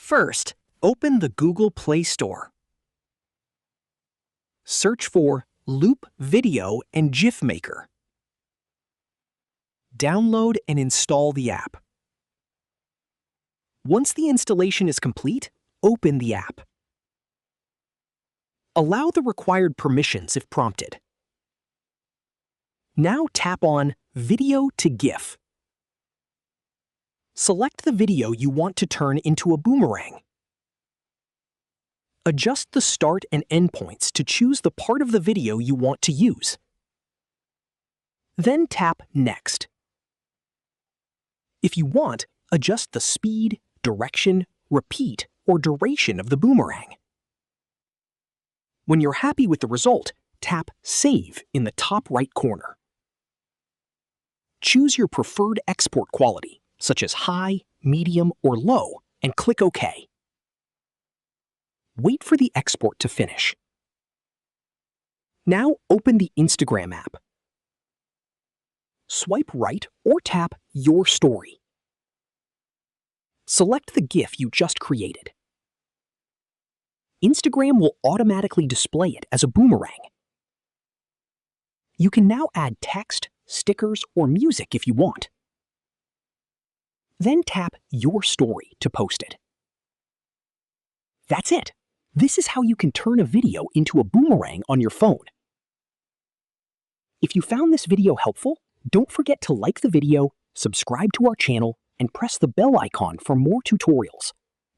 First, open the Google Play Store. Search for Loop Video and GIF Maker. Download and install the app. Once the installation is complete, open the app. Allow the required permissions if prompted. Now tap on Video to GIF. Select the video you want to turn into a boomerang. Adjust the start and end points to choose the part of the video you want to use. Then tap Next. If you want, adjust the speed, direction, repeat, or duration of the boomerang. When you're happy with the result, tap Save in the top right corner. Choose your preferred export quality, such as high, medium, or low, and click OK. Wait for the export to finish. Now open the Instagram app. Swipe right or tap Your Story. Select the GIF you just created. Instagram will automatically display it as a boomerang. You can now add text, stickers, or music if you want. Then tap Your Story to post it. That's it. This is how you can turn a video into a boomerang on your phone. If you found this video helpful, don't forget to like the video, subscribe to our channel, and press the bell icon for more tutorials.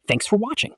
Thanks for watching.